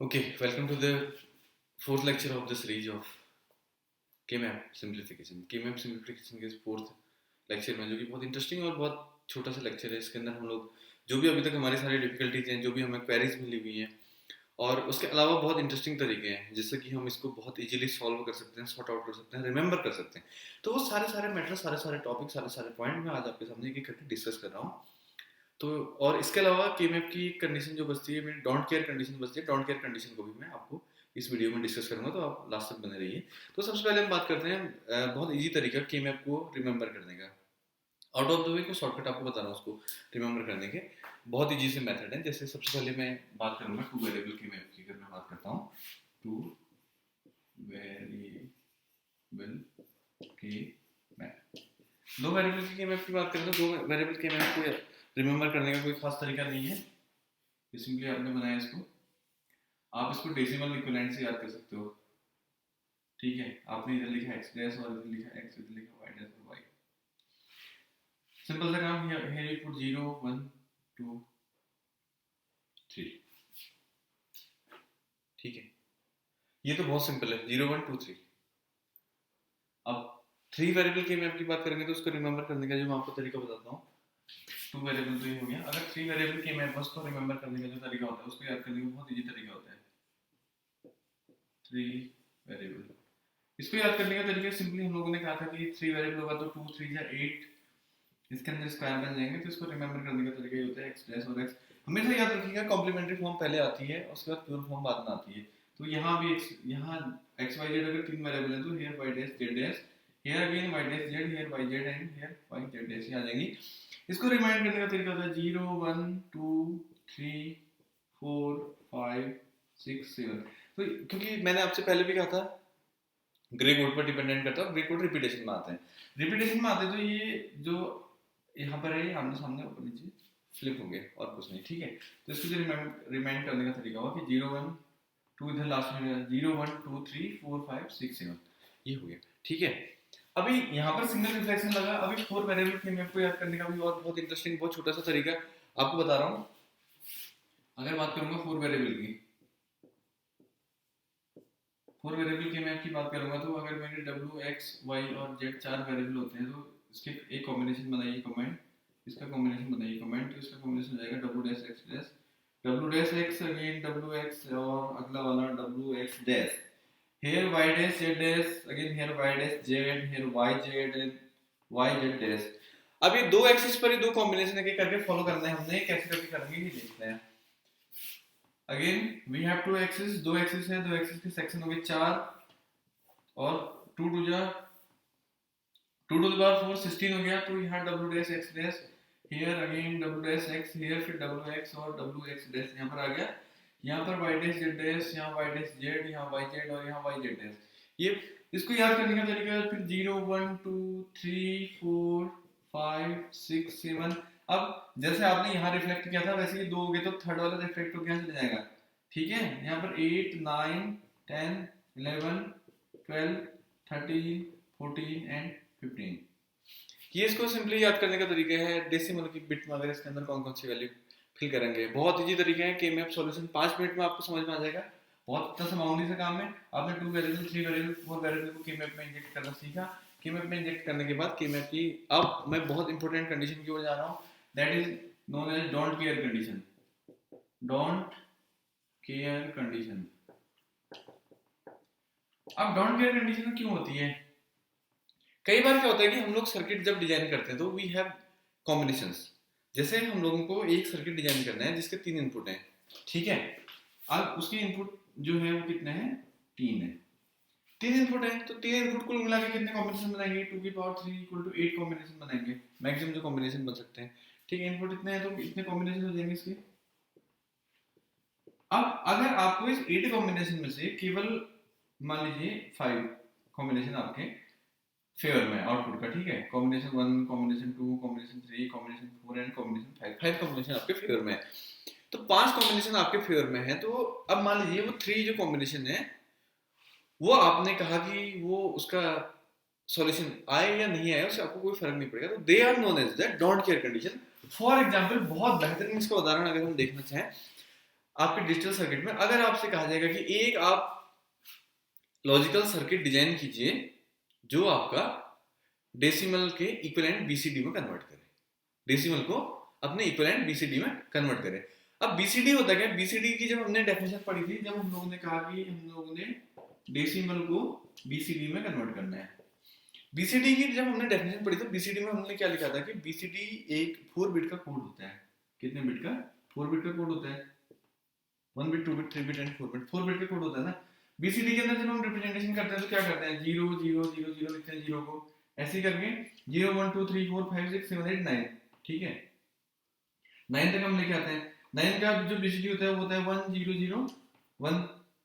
Okay, welcome to the fourth lecture of the series of K-map simplification. K-map simplification के fourth lecture में जो कि बहुत interesting और बहुत छोटा सा लेक्चर है। इसके अंदर हम लोग जो भी अभी तक हमारी सारी डिफिकल्टीज हैं, जो भी हमें क्वेरीज मिली हुई हैं और उसके अलावा बहुत इंटरेस्टिंग तरीके हैं जिससे कि हम इसको बहुत इजीली सॉल्व कर सकते हैं, सॉर्ट आउट कर सकते हैं, रिमेंबर कर सकते हैं। तो वो सारे सारे मैटर, सारे सारे टॉपिक, सारे सारे पॉइंट मैं आज आपके सामने एक एक करके डिस्कस कर रहा हूँ। तो और इसके अलावा के मैप की कंडीशन जो बचती है, मेरी डोंट केयर कंडीशन बचती है। डोंट केयर कंडीशन को भी मैं आपको इस वीडियो में डिस्कस करूंगा, तो आप लास्ट तक बने रहिए। तो सबसे पहले हम बात करते हैं बहुत इजी तरीका के मैप को रिमेंबर करने का। आउट ऑफ द वे को शॉर्टकट आपको बता रहा हूँ उसको रिमेंबर करने के। बहुत इजी से मेथड है। जैसे सबसे पहले मैं बात करूंगा टू वेरिएबल के मैप की। अगर मैं बात करता हूँ टू वेरिएबल के मैप, दो वेरिएबल के मैप की बात करें तो दो वेरिएबल के मैप को रिमेंबर करने का कोई खास तरीका नहीं है। सिंपली आपने बनाया इसको, आप इसको डेसिमल इक्विवेलेंट से याद कर सकते हो। ठीक है, आपने इधर लिखा एक्स डैश और इधर लिखा एक्स, इधर लिखा वाई डैश और वाई। सिंपल सा काम। Here you put 0 1 2 3। ठीक है, ये तो बहुत सिंपल है, 0 1 2 3। अब थ्री वेरिएबल के मैप की बात करेंगे तो उसको रिमेंबर करने का जो मैं आपको तरीका बताता हूँ। टू वेरिएबल तो ये हो गया। अगर थ्री वेरिएबल के मैप बस को रिमेंबर करने का जो तरीका होता है, उसको याद करने का बहुत इजी तरीका होता है। थ्री वेरिएबल, इसको याद करने का तरीका सिंपली हम लोगों ने कहा था कि थ्री वेरिएबल होगा तो 2 3 जा 8, इसके अंदर स्क्वायर बन जाएंगे। तो इसको रिमेंबर करने का तरीका ये होता है एक्स डैश और एक्स। हमेशा याद रखिएगा कॉम्प्लीमेंट्री फॉर्म पहले आती है, उसके बाद प्योर फॉर्म बाद में आती है। तो यहाँ भी यहाँ एक्स वाई जेड अगर तीन वेरिएबल है तो here Y dash Z dash, here again Y dash Z, here Y Z and here Y Z dash आ जाएंगी। इसको रिमाइंड करने का तरीका होता है 0 1 2 3 4 5 6 7। तो क्योंकि मैंने आपसे पहले भी कहा था ग्रे कोड पर डिपेंडेंट करता है, ग्रे कोड रिपीटेशन में आते हैं। रिपीटेशन में आते हैं तो ये जो यहाँ पर है आमने सामने ऊपर नीचे फ्लिप होंगे और कुछ नहीं। ठीक है, तो इसको जो रिमाइंड करने का तरीका होगा कि 0 1 2, इधर लास्ट में 0 1 2 3 4 5 6 7, ये हो गया। ठीक है, अभी यहाँ पर सिंगल रिफ्लेक्शन लगा। अभी फोर वेरिएबल के मैप को याद करने का भी और बहुत इंटरेस्टिंग, बहुत छोटा सा तरीका आपको बता रहा हूँ। अगर बात करूंगा फोर वेरिएबल की, फोर वेरिएबल के मैप की बात करूंगा तो अगर मेरे डब्ल्यू एक्स वाई और जेड चार वेरिएबल होते हैं तो इसके एक कॉम्बिनेशन बनाइए कमेंट, इसका कॉम्बिनेशन बनाइए कमेंट। तो इसका कॉम्बिनेशन हो जाएगा W dash x dash, W dash x again W x और अगला वाला W x dash, here y dash z dash, again here y dash z, here y z and y z dash। अब ये दो axis पर ही दो combination के करके फॉलो करना है हमने। कैसे करके करेंगे ये देखते हैं। Again we have two axis, दो एक्सिस है, दो एक्सिस के सेक्शन हो गए चार और 2 टू जा 2 टू द पावर 4 16 हो गया। तो यहाँ W dash x dash, here again W dash x, here फिर डब्ल्यू एक्स और डब्ल्यू एक्स डैश यहाँ पर आ गया। यहाँ पर वाई डैश जेड डैश, यहाँ वाई डैश जेड, यहाँ वाई जेड और यहाँ वाई जेड डैश। ये इसको याद करने का तरीका फिर 0 1 2 3 4 5 6 7। अब जैसे आपने यहाँ रिफ्लेक्ट किया था वैसे ही दो हो गए तो थर्ड वाला रिफ्लेक्ट होकर यहाँ चले जाएगा। ठीक है, यहाँ पर 8 9 10 11 12 13 14 एंड 15। ये इसको सिंपली याद करने का तरीका है। डेसिमल की बिट में अगर इसके अंदर कौन कौन सी वैल्यू फिल करेंगे, बहुत इजी तरीके हैं। के मैप सॉल्यूशन 5 मिनट में आपको समझ में आ जाएगा। बहुत अच्छा सा मामूली सा काम है। आपने two variable three variable for variable को के मैप में इंजेक्ट करना सीखा। के मैप में इंजेक्ट करने के बाद के मैप की अब मैं बहुत इंपॉर्टेंट कंडीशन की ओर जा रहा हूँ, that is known as don't care condition. Don't care condition. अब डोंट केयर कंडीशन क्यों होती है? कई बार क्या होता है कि हम लोग सर्किट जब डिजाइन करते हैं तो वी हैव कॉम्बिनेशंस। जैसे हम लोगों को एक सर्किट डिजाइन करना है जिसके तीन इनपुट हैं। ठीक है, अब उसके इनपुट जो है वो कितने हैं? तीन है। तीन इनपुट है तो तीन इनपुट कुल मिला के कितने कॉम्बिनेशन बनाएंगे? 2 की पावर 3 इक्वल टू 8 कॉम्बिनेशन बनाएंगे, मैक्सिमम जो कॉम्बिनेशन बन सकते हैं। ठीक है, इनपुट इतने हैं तो इतने कॉम्बिनेशन हो जाएंगे इसके। अब अगर आपको इस 8 कॉम्बिनेशन में से केवल मान लीजिए 5 कॉम्बिनेशन आपके फेवर में आउटपुट का, ठीक है, combination 1 combination 2 combination 3 combination 4 and combination 5, 5 combination आपके फेवर में है। तो 5 कॉम्बिनेशन आपके फेवर में है। तो अब मान लीजिए वो 3 जो कॉम्बिनेशन है वो आपने कहा कि वो उसका सॉल्यूशन आए या नहीं आए उससे आपको कोई फर्क नहीं पड़ेगा। तो they are known as that don't care condition. For example, बहुत बेहतरीन इसका उदाहरण अगर हम देखना चाहें आपके डिजिटल सर्किट में अगर आपसे कहा जाएगा कि एक आप लॉजिकल सर्किट डिजाइन कीजिए जो आपका डेसिमल के इक्विवेलेंट बीसीडी में कन्वर्ट करे, डेसिमल को अपने इक्विवेलेंट बीसीडी में कन्वर्ट करे। अब बीसीडी होता क्या, बीसीडी की जब हमने डेफिनेशन पढ़ी थी, जब हम लोगों ने कहा कि हम लोगों ने डेसिमल को बीसीडी में कन्वर्ट करना है, बीसीडी की जब हमने डेफिनेशन पढ़ी थी, बीसीडी में हमने क्या लिखा था कि बीसीडी एक 4 बिट का कोड होता है। कितने बिट का? 4 बिट का कोड होता है। 1 bit, 2 bit, 3 bit and 4 bit, 4 bit का कोड होता है ना। बीसीडी के अंदर जब हम रिप्रेजेंटेशन करते हैं तो क्या करते हैं, 0 0 0 0 लिखते हैं, 0 को ऐसे करके 0 1 2 3 4 5 6 7 8 9, ठीक है, 9 तक हम लेके आते हैं। 9 का जो बीसीडी होता है वो होता है 1 0 0 1,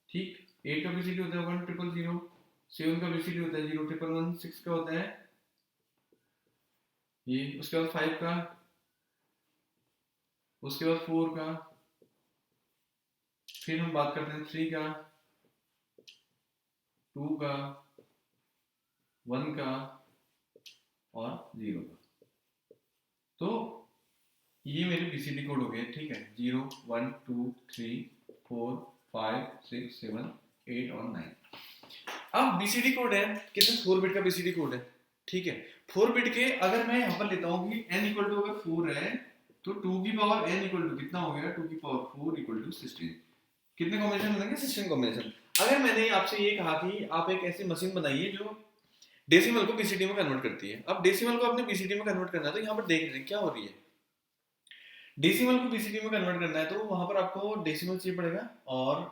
ठीक। 8 का बीसीडी होता है 1 0 0 0, 7 का बीसीडी होता है 0 1 1 1, 6 का होता है ये, उसके बाद 5 का, उसके बाद 4 का, फिर हम बात करते हैं 3 का, 2 का, 1 का और 0 का। तो ये मेरे बीसीडी कोड हो गए, ठीक है, 0 1 2 3 4 5 6 7 8 और 9। अब बीसीडी कोड है कितने, 4 बिट का बीसीडी कोड है, ठीक है। 4 बिट के अगर मैं यहाँ पर लेता हूँ कि n इक्वल टू अगर 4 है तो 2 की पावर n इक्वल टू कितना हो गया, 2 की पावर 4 इक्वल टू 16। कितने कॉम्बिनेशन बनेंगे, 16 कॉम्बिनेशन। अगर मैंने आपसे ये कहा कि आप एक ऐसी मशीन बनाइए जो डेसिमल को बीसीडी में कन्वर्ट करती है, अब डेसिमल को अपने बीसीडी में कन्वर्ट करना है, तो यहाँ पर देख रहे हैं क्या हो रही है, डेसिमल को बीसीडी में कन्वर्ट करना है, तो वहां पर आपको डेसिमल चाहिए पड़ेगा और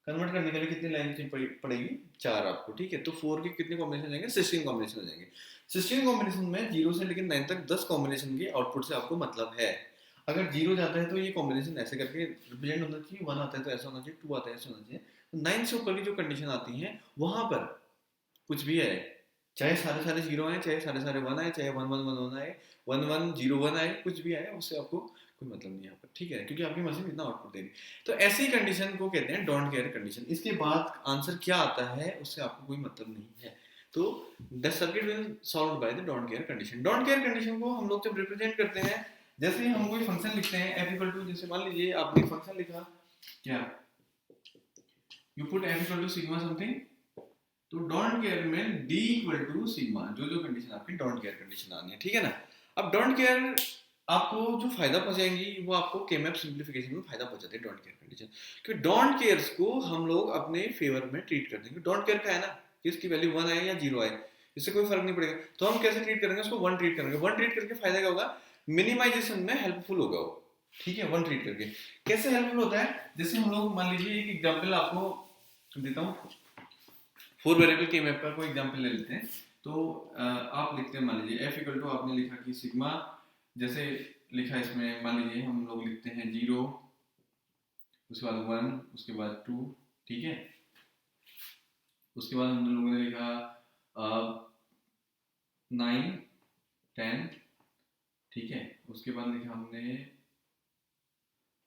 कन्वर्ट करने के लिए कितनी लाइन चाहिए पड़ेगी, 4 आपको, ठीक है। तो 4 के कितने कॉम्बिनेशन जाएंगे, 16 कॉम्बिनेशन हो जाएंगे। 16 कॉम्बिनेशन में 0 से लेकर 9 तक 10 कॉम्बिनेशन के आउटपुट से आपको मतलब है। अगर 0 जाता है तो ये कॉम्बिनेशन ऐसे करके रिप्रेजेंट होना चाहिए, 1 आता है तो ऐसा होना चाहिए, 2 आता है ऐसा होना चाहिए। तो 9 से ऊपर की जो कंडीशन आती है वहां पर कुछ भी है, चाहे सारे सारे 0 आए, चाहे सारे सारे 1 आए, चाहे 1 1 1 1 आए, 1 1 0 1 आए, कुछ भी आए, उससे आपको कोई मतलब नहीं यहाँ पर, ठीक है, क्योंकि आपकी मशीन इतना आउटपुट दे रही। तो ऐसी कंडीशन को कहते हैं डोंट केयर कंडीशन। इसके बाद आंसर क्या आता है उससे आपको कोई मतलब नहीं है। तो the circuit will solve by the don't care condition. Don't care condition को हम लोग जब रिप्रेजेंट करते हैं, जैसे ही हम कोई फंक्शन लिखते हैं f इक्वल टू, जैसे मान लीजिए आपने फंक्शन लिखा क्या, you put f equal to sigma something, तो डोंट केयर में d इक्वल टू सिग्मा, जो जो कंडीशन आपकी डोंट केयर कंडीशन आनी है, ठीक है ना। अब डोंट केयर आपको जो फायदा पहुंचाएंगी वो आपको केमैप सिंप्लीफिकेशन में फायदा पहुंचाते हैं डोंट केयर कंडीशन, क्योंकि डोंट केयर्स को हम लोग अपने फेवर में ट्रीट करते हैं। डोंट केयर का है ना कि इसकी वैल्यू 1 आए या 0 आए, इससे कोई फर्क नहीं पड़ेगा, तो हम कैसे ट्रीट करेंगे उसको, 1 ट्रीट करेंगे। 1 ट्रीट करके फायदा क्या होगा, मिनिमाइजेशन में हेल्पफुल होगा वो, ठीक है। 1 ट्रीट करके कैसे हेल्पफुल होता है, जैसे हम लोग मान लीजिए एक एग्जांपल आपको देता हूँ, 4 वेरिएबल के मैप का कोई एग्जांपल ले लेते हैं। तो आप लिखते हैं, मान लीजिए f इक्वल टू आपने लिखा कि सिग्मा, जैसे लिखा इसमें मान लीजिए हम लोग लिखते हैं 0, उसके बाद 1, उसके बाद 2, ठीक है। उसके बाद हम लोगों ने लिखा 9 10, ठीक है। उसके बाद लिखा हमने,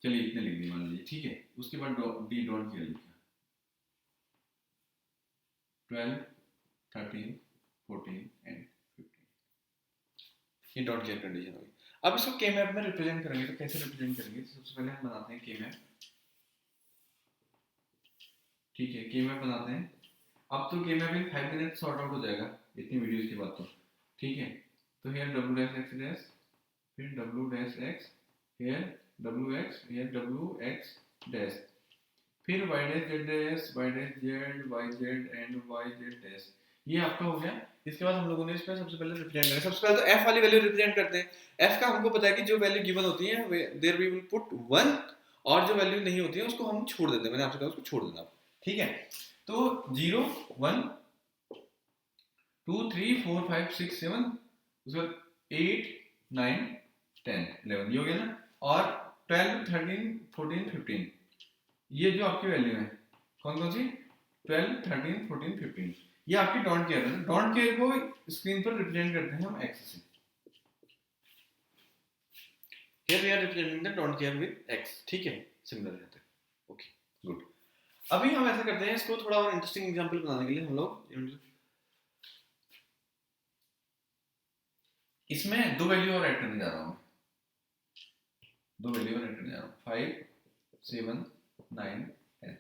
चलिए इतने लिख दिए मान लीजिए, ठीक है। उसके बाद डी डॉट किया लिखा 12 13 14 एंड 15, ये डॉट केयर कंडीशन होगी। अब इसको के मैप में रिप्रेजेंट करेंगे, तो कैसे रिप्रेजेंट करेंगे, सबसे पहले हम बनाते हैं के मैप, ठीक है, के मैप बनाते हैं। अब तो के मैप इन 5 मिनट सॉर्ट आउट हो जाएगा इतनी वीडियोस के बाद, तो ठीक है। तो here w dash x dash, फिर w dash x, here w x, here w x dash, फिर y dash z dash, y dash z, y z and y z dash, ये आपका हो गया। इसके बाद हम लोगों ने इसमें सबसे पहले रिप्रेजेंट करें, सबसे पहले तो f वाली वैल्यू रिप्रेजेंट करते हैं। f का हमको पता है कि जो वैल्यू गिवन होती है देयर वी विल पुट 1, और जो वैल्यू नहीं होती है उसको हम छोड़ देते हैं, मैंने आपसे कहा उसको छोड़ देना, ठीक है। तो 0 1 2 3 4 5 6 7, उसके बाद 8 9 10 11, ये हो गया ना। और 12 13 14 15, ये जो आपकी वैल्यू है कौन कौन सी, 12 13 14 15, ये आपकी डोंट केयर है। डोंट केयर को स्क्रीन पर रिप्रेजेंट करते हैं हम x से, here we are representing the don't care with x, ठीक है, सिमिलर रहता है, ओके गुड। अभी हम ऐसा करते हैं, इसको थोड़ा और इंटरेस्टिंग एग्जांपल बनाने के लिए हम लोग इसमें 2 वैल्यू और ऐड करने जा रहा हूं, 2 वैल्यू और ऐड करने जा रहा हूं, 5 7 9 10।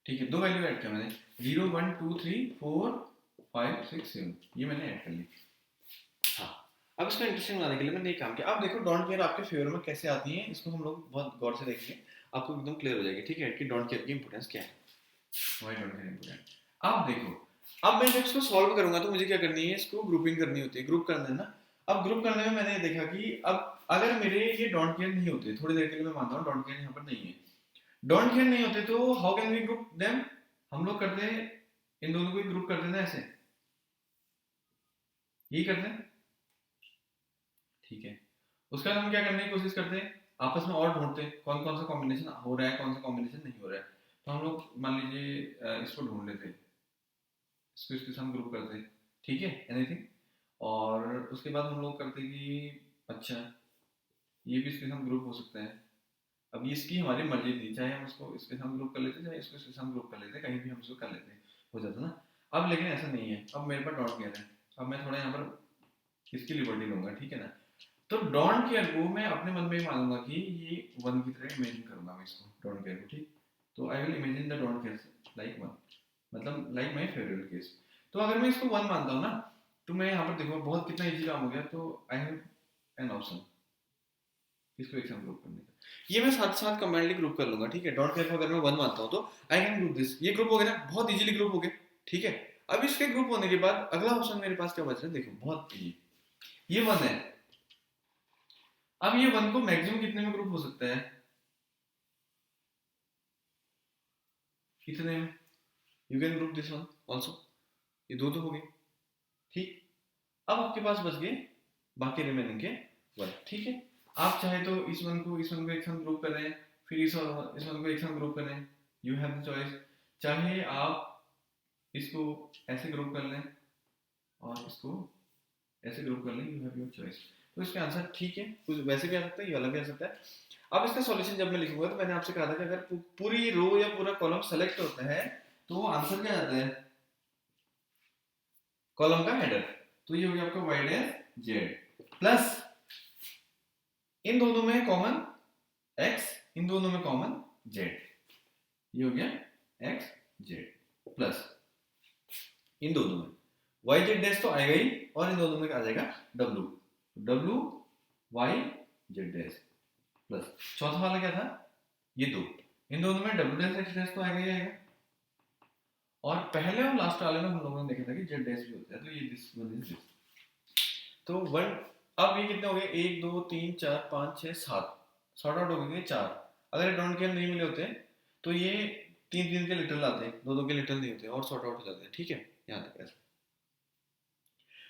ठीक है, दो वैल्यू ऐड किया मैंने, 0 1 2 3 4 5 6 7, ये मैंने ऐड कर ली। हाँ, अब इसको इंटरेस्टिंग बनाने के लिए मैंने एक काम किया। अब देखो डोंट केयर आपके फेवर में कैसे आती है, इसको हम लोग बहुत गौर से देखेंगे, आपको एकदम क्लियर हो जाएगी। ठीक है, कि डोंट केयर की इंपोर्टेंस क्या है, व्हाई डोंट केयर इंपोर्टेंट। अब देखो, अब मैं जब इसको सॉल्व करूंगा तो मुझे क्या करनी है, इसको ग्रुपिंग करनी होती है, ग्रुप करना है ना। अब ग्रुप करने में मैंने देखा कि अब अगर मेरे ये डोंट केयर नहीं होते, थोड़ी देर के लिए मैं मानता हूँ डोंट केयर यहाँ पर नहीं है, डोंट केयर नहीं होते तो how can we group them, हम लोग करते हैं इन दोनों को ग्रुप करते हैं ना, ऐसे यही करते हैं। ठीक है, उसके बाद हम क्या करने की कोशिश करते हैं, आपस में और ढूंढते हैं कौन कौन सा कॉम्बिनेशन हो रहा है, कौन सा कॉम्बिनेशन नहीं हो रहा है। तो हम लोग मान लीजिए इसको ढूंढ लेते हैं, इसको इसके साथ ग्रुप करते हैं। ठीक है, एनीथिंग। और उसके बाद हम लोग करते हैं कि अच्छा ये भी इसके साथ ग्रुप हो सकता है। अब ये इसकी हमारी मर्जी थी, चाहे हम इसको इसके साथ ग्रुप कर लेते, चाहे इसको इसके साथ ग्रुप कर लेते, कहीं भी हम इसको कर लेते, हो जाता ना। अब लेकिन ऐसा नहीं है, अब मेरे पास डॉट केयर है, अब मैं थोड़ा यहाँ पर इसकी लिबर्टी लूंगा। ठीक है ना, तो डोंट केयर को मैं अपने मन में मानूंगा कि ये वन की तरह इमेजिन करूंगा मैं इसको, डोंट केयर को। ठीक, तो I will imagine the don't care like one, मतलब लाइक माय फेवरेट केस। तो अगर मैं इसको वन मानता हूँ ना, तो मैं यहाँ पर देखो बहुत कितना इजी काम हो गया। तो आई हैव एन ऑप्शन इसको एक साथ ग्रुप करने का, ये मैं साथ साथ कंबाइनली ग्रुप कर लूंगा। ठीक है, डोंट केयर को अगर मैं वन मानता हूँ तो आई कैन ग्रुप दिस, ये ग्रुप हो गया ना, बहुत इजीली ग्रुप हो गया। ठीक है, अब इसके ग्रुप होने के बाद अगला ऑप्शन मेरे पास क्या बच रहा है, देखो बहुत इजी, ये वन है। अब ये वन को मैक्सिमम कितने में ग्रुप हो सकता है, कितने में, you can group this one also, ये दो तो हो गए। ठीक, अब आपके पास बच गए बाकी रिमेनिंग के वन। ठीक है, आप चाहे तो इस वन को एक साथ ग्रुप करें, फिर इस वन को एक साथ ग्रुप करें, यू हैव द चॉइस। चाहे आप इसको ऐसे ग्रुप कर लें और इसको ऐसे ग्रुप कर लें, यू हैव योर चॉइस। तो इसका आंसर ठीक है, कुछ वैसे भी आ सकता है, ये अलग भी आ सकता है। अब इसका सॉल्यूशन जब मैं लिखूंगा, तो मैंने आपसे कहा था कि अगर पूरी रो या पूरा कॉलम सेलेक्ट होता है तो आंसर क्या आता है, कॉलम का हेडर। तो ये हो गया आपका वाई डैश जेड प्लस इन दोनों में कॉमन x, इन दोनों में कॉमन z, ये हो गया x z प्लस इन दोनों में y z डैश तो आएगा ही, और इन दोनों में आ जाएगा w, w y z dash plus चौथा वाला क्या था, ये दो, इन दोनों में w डैश x डैश तो आएगा ही आएगा। और पहले और लास्ट वाले में हम लोगों ने देखा था कि z डैश भी होता है, तो ये दिस वन इज दिस। तो वन, अब ये कितने हो गए, 1 2 3 4 5 6 7, सॉर्ट आउट हो गए 4। अगर डोंट केयर नहीं मिले होते तो ये 3 3 के लिटरल आते, 2 2 के लिटरल नहीं होते और सॉर्ट आउट हो जाते हैं। ठीक है, यहाँ तक ऐसा।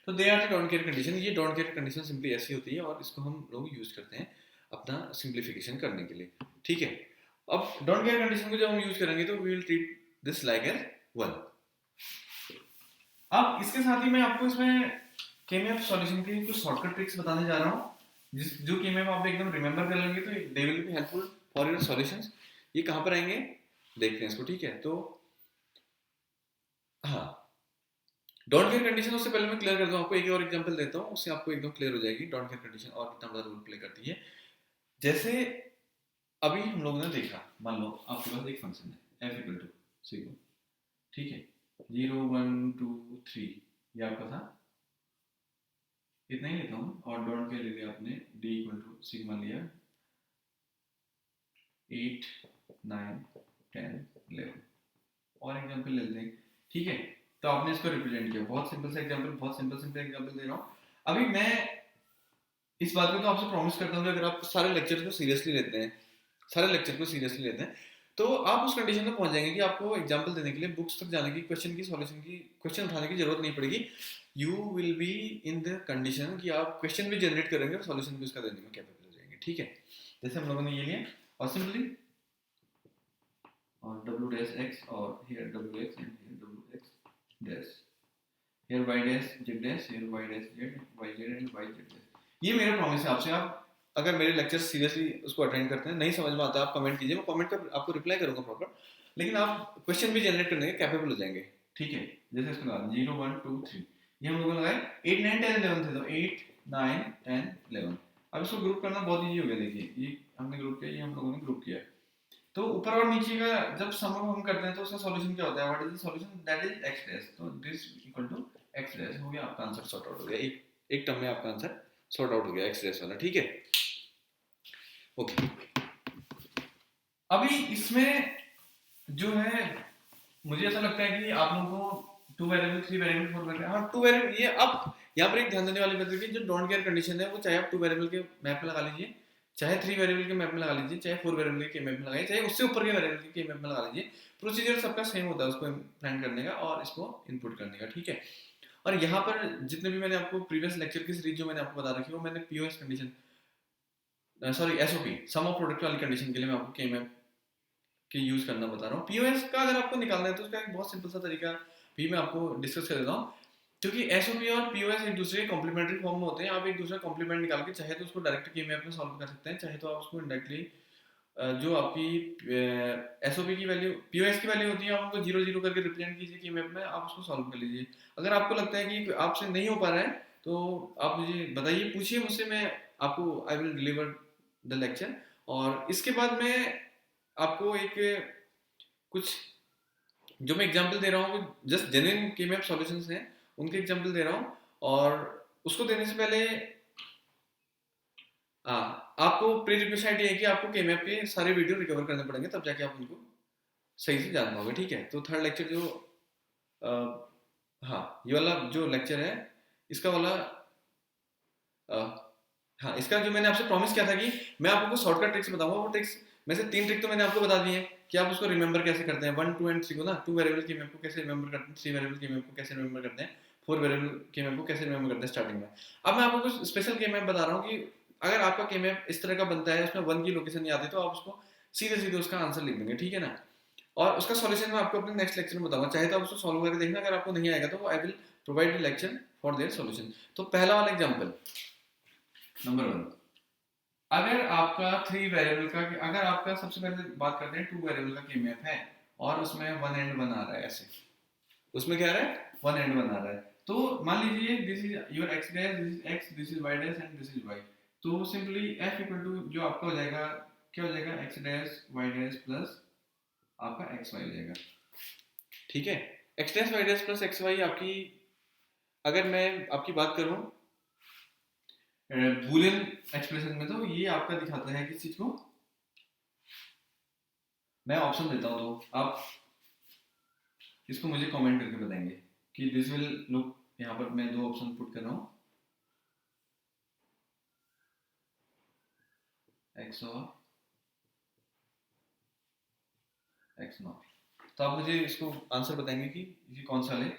तो they are the don't care condition, ये डोंट केयर कंडीशन सिंपली ऐसी होती है, और इसको हम लोग यूज करते हैं अपना सिंप्लीफिकेशन करने के लिए। ठीक है, अब डोंट केयर कंडीशन को जब हम यूज करेंगे तो we will treat this like as one. अब इसके साथ ही मैं आपको इसमें केएमएफ सॉल्यूशन की कुछ शॉर्टकट ट्रिक्स बताने जा रहा हूँ, जिस जो केएमएफ आप एकदम रिमेंबर कर लेंगे तो they will be helpful for your solutions. ये कहाँ पर आएंगे देखते हैं इसको। ठीक है, तो हाँ, डोंट केयर कंडीशन उससे पहले मैं क्लियर कर दूं आपको, एक और एग्जांपल देता हूँ, उससे आपको एकदम क्लियर हो जाएगी डोंट केयर कंडीशन और कितना बड़ा रोल प्ले करती है। जैसे अभी हम लोगों ने देखा, मान लो आपके पास एक फंक्शन है f इक्वल टू सिग्मा। ठीक है, 0 1 2 3 ये आपका था, इतना ही लेता हूँ, और डोंट केयर ले लिया आपने, d इक्वल टू सिग्मा लिया 8 9 10 11, और एग्जांपल ले लेते हैं। ठीक है, तो आपने इसको रिप्रेजेंट किया, बहुत सिंपल सा एग्जांपल, बहुत सिंपल एग्जांपल दे रहा हूँ। अभी मैं इस बात को तो आपसे प्रॉमिस करता हूँ कि अगर आप सारे लेक्चर को सीरियसली लेते हैं, सारे लेक्चर को सीरियसली लेते हैं, तो आप उस कंडीशन में पहुंच जाएंगे कि आपको एग्जांपल देने के लिए बुक्स तक जाने की, क्वेश्चन की सॉल्यूशन की, क्वेश्चन उठाने की जरूरत नहीं पड़ेगी। You will be in the condition कि आप क्वेश्चन भी जनरेट करेंगे और सॉल्यूशन भी उसका देने में कैपेबल हो जाएंगे। ठीक है, जैसे हम लोगों ने ये लिया और सिंपली और w dash x और here w x and here w x dash, here y dash z dash, here y dash z, y z and y z dash। ये मेरा प्रॉमिस है आपसे। आप अगर मेरे लेक्चर सीरियसली उसको अटेंड करते हैं, नहीं समझ में आता आप कमेंट कीजिए, मैं कमेंट कर आपको रिप्लाई करूंगा प्रॉपर, लेकिन आप क्वेश्चन भी जनरेट करने के कैपेबल हो जाएंगे। ठीक है, जैसे इसके बाद 0 1 2 3 ये हम लोगों ने लगाए, 8 9 10 11 थे, तो 8 9 10 11। अब इसको ग्रुप करना बहुत ईजी हो गया, देखिए ये हमने ग्रुप किया, ये हम लोगों ने ग्रुप किया। तो ऊपर और नीचे का जब सम हम करते हैं तो उसका सॉल्यूशन क्या होता है, what is the solution, that is x dash, तो this equal to x dash हो गया, आपका आंसर सॉर्ट आउट हो गया, एक टर्म में आपका आंसर सॉर्ट आउट हो गया x डैश वाला, ठीक है। ओके, अभी इसमें जो है मुझे ऐसा लगता है कि आप लोगों को 2 वेरिएबल 3 वेरिएबल 4 वेरिएबल, हाँ 2 वेरिएबल, ये अब यहाँ पर एक ध्यान देने वाली बात है कि जो डोंट केयर कंडीशन है वो चाहे आप 2 वेरिएबल के मैप में लगा लीजिए, चाहे 3 वेरिएबल के मैप में लगा लीजिए, चाहे 4 वेरिएबल के मैप में लगाइए, चाहे उससे ऊपर के वेरिएबल के मैप में लगा लीजिए, प्रोसीजर सबका सेम होता है उसको इम्प्लीमेंट करने का और इसको इनपुट करने का, ठीक है। और यहाँ पर जितने भी मैंने आपको प्रीवियस लेक्चर की सीरीज जो मैंने आपको बता रखी है वो मैंने POS condition, sorry SOP, sum of product वाली कंडीशन के लिए मैं आपको के मैप के यूज करना बता रहा हूँ। पीओएस का अगर आपको निकालना है तो उसका एक बहुत सिंपल सा तरीका भी मैं आपको डिस्कस कर देता हूँ, क्योंकि एसओपी और पीओएस एक दूसरे के कॉम्प्लीमेंट्री फॉर्म में होते हैं। आप एक दूसरे कॉम्प्लीमेंट निकाल के चाहे तो उसको डायरेक्ट के मैप में सॉल्व कर सकते हैं, चाहे तो आप उसको डायरेक्टली जो आपकी एसओपी की वैल्यू पीओएस की वैल्यू होती है आप उनको 0 0 करके रिप्रेजेंट कीजिए की मैप में, आप उसको सॉल्व कर लीजिए। अगर आपको लगता है कि आपसे नहीं हो पा रहा है तो आप मुझे बताइए, पूछिए मुझसे, मैं आपको I will deliver the lecture. और इसके बाद मैं आपको एक कुछ जो मैं एग्जांपल दे रहा हूँ वो जस्ट जेन्युइन के मैप सॉल्यूशंस हैं, उनके एग्जांपल दे रहा हूँ। और उसको देने से पहले आपको प्री रिक्वेस्ट ये है कि आपको के मैप के सारे वीडियो रिकवर करने पड़ेंगे, तब जाके आप उनको सही से जान पाओगे, ठीक है। तो थर्ड लेक्चर जो आ, हाँ ये वाला जो लेक्चर है इसका वाला आ, हाँ इसका जो मैंने आपसे प्रॉमिस किया था कि मैं आपको शॉर्टकट ट्रिक्स बताऊंगा, वो ट्रिक्स में से 3 ट्रिक तो मैंने आपको बता दी है कि आप उसको रिमेंबर कैसे करते हैं, 1 2 एंड 3 को ना, 2 वेरिएबल के मैप को कैसे रिमेंबर करते हैं, 3 वेरिएबल के मैप को कैसे रिमेंबर करते हैं, 4 वेरिएबल के मैप को कैसे रिमेंबर करते हैं स्टार्टिंग में। अब मैं आपको कुछ स्पेशल के मैप बता रहा हूँ कि अगर आपका के मैप इस तरह का बनता है उसमें 1 की लोकेशन नहीं आती तो आप उसको सीधे सीधे उसका आंसर लिख देंगे, ठीक है ना। और उसका सॉल्यूशन मैं आपको अपने नेक्स्ट लेक्चर में बताऊंगा, चाहे तो आप उसको सॉल्व करके देखना, अगर आपको नहीं आएगा तो I will provide lecture for their solution. तो पहला वाला एग्जांपल नंबर 1, अगर आपका 3 वेरिएबल का, अगर आपका सबसे पहले बात करते हैं 2 वेरिएबल का के मैप है और उसमें 1 एंड 1 आ रहा है, ऐसे उसमें क्या आ रहा है 1 एंड 1 आ रहा है, तो मान लीजिए this is your x dash, this is x, this is y dash and this is y। तो सिंपली f इक्वल टू जो आपका हो जाएगा क्या हो जाएगा x dash y dash plus आपका xy हो जाएगा, ठीक है। x dash y dash plus xy आपकी, अगर मैं आपकी बात करूं बूलियन एक्सप्रेशन में तो ये आपका दिखाता है किस चीज को, मैं ऑप्शन देता हूं तो आप इसको मुझे कमेंट करके बताएंगे कि दिस विल लुक, यहाँ पर मैं 2 ऑप्शन पुट कर रहा हूँ x और x नॉट, तो आप मुझे इसको आंसर बताएंगे कि ये कौन सा वाले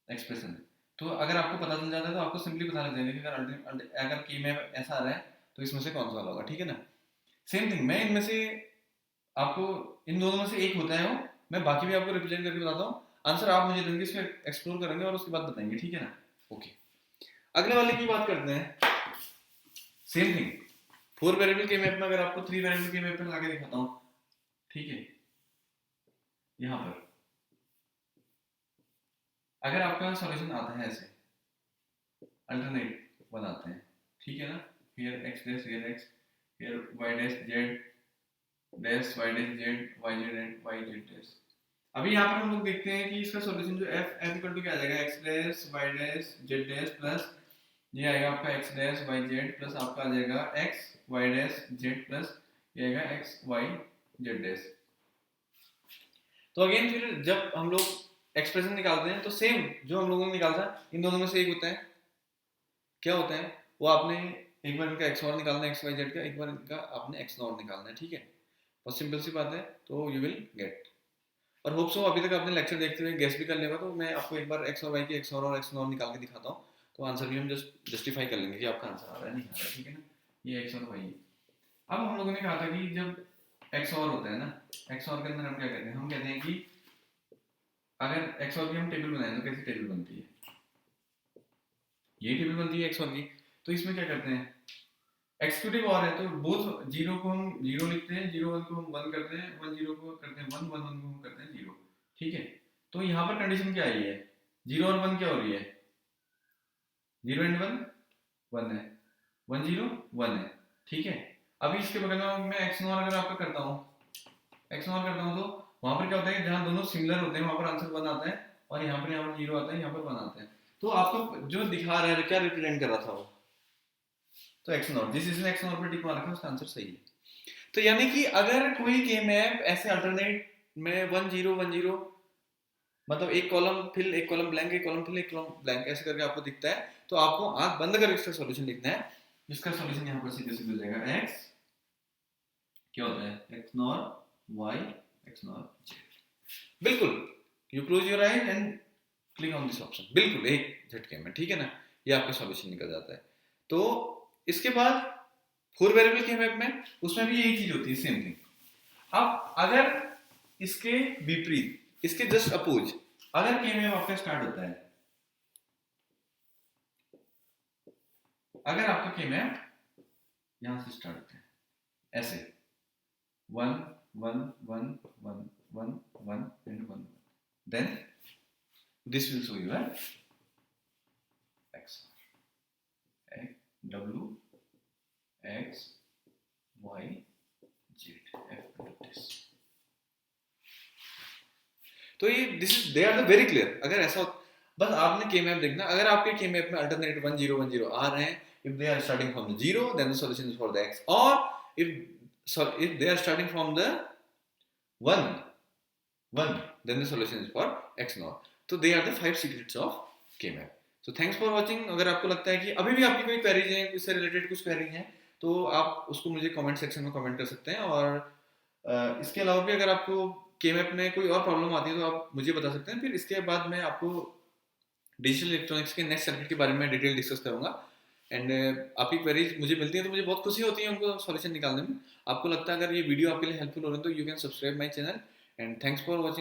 एक्सप्रेशन है। तो अगर आपको पता चल जाता है तो आपको सिंपली पता लग जाएगा कि अगर की में ऐसा आ रहा है तो इसमें से कौन सा वाला होगा, ठीक है ना। सेम थिंग मैं इनमें से आपको इन दोनों में से एक होता है वो, मैं बाकी भी आपको रिप्रेजेंट करके बताता हूँ, आंसर आप मुझे देंगे, इसको एक्सप्लोर करेंगे और उसके बाद बताएंगे, ठीक है ना। ओके, अगले वाले की बात करते हैं। सेम थिंग 4 वेरिएबल के मैप में अगर आपको 3 वेरिएबल के मैप में लगा के दिखाता हूँ, ठीक है। यहाँ पर अगर आपका सॉल्यूशन आता है ऐसे अल्टरनेट बनाते हैं, ठीक है ना, here x dash here x, here y dash z dash y dash z y z and y z dash। अभी यहाँ पर हम लोग देखते हैं कि इसका सॉल्यूशन जो f इक्वल टू क्या आ जाएगा, x dash y dash z dash plus ये आएगा आपका x dash y z plus आपका आ जाएगा x y dash z plus ये आएगा x y z dash। तो अगेन फिर जब हम लोग एक्सप्रेशन निकालते हैं तो सेम जो हम लोगों ने निकाला था इन दोनों में से एक होता है, क्या होता है वो आपने एक बार इनका एक्स और निकालना है, एक्स वाई जेड का, एक बार इनका आपने एक्स नॉट निकालना है, ठीक है। बहुत सिंपल सी बात है, तो यू विल गेट। और होप सो अभी तक आपने लेक्चर देखते हुए गेस भी कर लिया, तो मैं आपको एक बार एक्स और वाई के एक्स और एक्स नॉट निकाल के दिखाता हूँ, तो आंसर भी हम जस्ट जस्टिफाई कर लेंगे कि आपका आंसर आ रहा है नहीं आ रहा है, ठीक है ना। ये एक्स और वाई है। अब हम लोगों ने कहा था कि जब एक्स और होता है ना, एक्स और के अंदर हम क्या कहते हैं, हम कहते हैं कि अगर एक्स और की हम टेबल बनाए तो कैसी टेबल बनती है, ये टेबल बनती है एक्स और की। तो इसमें क्या करते हैं, एक्सिक्यूटिव और है तो बोथ जीरो को हम जीरो लिखते हैं, जीरो वन को हम वन करते हैं, वन जीरो को करते हैं वन, वन वन को हम करते हैं जीरो, ठीक है। तो यहाँ पर कंडीशन क्या आई है, जीरो और वन क्या हो रही है, जीरो एंड वन वन है, वन जीरो वन है, ठीक है। अभी इसके बगल में मैं एक्स नॉर अगर आपका करता हूँ XNOR करता हूँ तो वहां पर क्या होता है, जहाँ दोनों सिमिलर होते हैं वहां पर आंसर 1 आता है, और यहाँ पर 0 आता है, यहाँ पर 1 आता है। तो आपको जो दिखा रहा है क्या रिप्रेजेंट कर रहा था वो, तो XNOR, जिस जिसने XNOR पर टिक मार रखा है उसका आंसर सही है। तो यानी कि अगर कोई के मैप ऐसे अल्टरनेट में 1 0 1 0, मतलब एक कॉलम फिल एक कॉलम ब्लैंक, एक कॉलम फिल एक कॉलम ब्लैंक ऐसे करके आपको दिखता है, तो आपको आंख बंद करके इसका सॉल्यूशन लिखना है, जिसका सॉल्यूशन यहाँ पर सीधे सीधे हो जाएगा x, क्या होता है XNOR y XNOR z। बिल्कुल, you close your eyes and click on this option, बिल्कुल एक झटके में, ठीक है ना, ये आपका सॉल्यूशन निकल जाता है। तो इसके बाद 4 वेरिएबल के मैप में उसमें भी यही चीज होती है, सेम थिंग। अब अगर इसके विपरीत, इसके जस्ट अपोज, अगर के मैप आपका स्टार्ट होता है, अगर आपका के मैप यहां से स्टार्ट होता है ऐसे 1 1 1 1 1 1 and 1, then this will show you as x w x y z f into this। तो ये this is they are the very clear. अगर ऐसा बस आपने के मैप देखना, अगर आपके के मैप में अल्टरनेट 1 0 1 0 आ रहे हैं, if they are starting from the 0 then the solution is for the x, or if they are starting from the 1 1 then the solution is for XNOR। तो they are the 5 secrets of K-map। so thanks for watching। अगर आपको लगता है कि अभी भी आपकी कोई क्वेरीज हैं, इससे रिलेटेड कुछ क्वेरी हैं, तो आप उसको मुझे कमेंट सेक्शन में कमेंट कर सकते हैं। और इसके अलावा भी अगर आपको K-map में कोई और प्रॉब्लम आती है तो आप मुझे बता सकते हैं। फिर इसके बाद मैं आपको डिजिटल इलेक्ट्रॉनिक्स के नेक्स्ट सर्किट के बारे में डिटेल डिस्कस करूंगा। एंड आपकी क्वेरीज मुझे मिलती हैं तो मुझे बहुत खुशी होती है उनको सॉल्यूशन निकालने में। आपको लगता है अगर ये वीडियो आपके लिए हेल्पफुल हो रहा है तो you can subscribe my channel, and thanks for watching.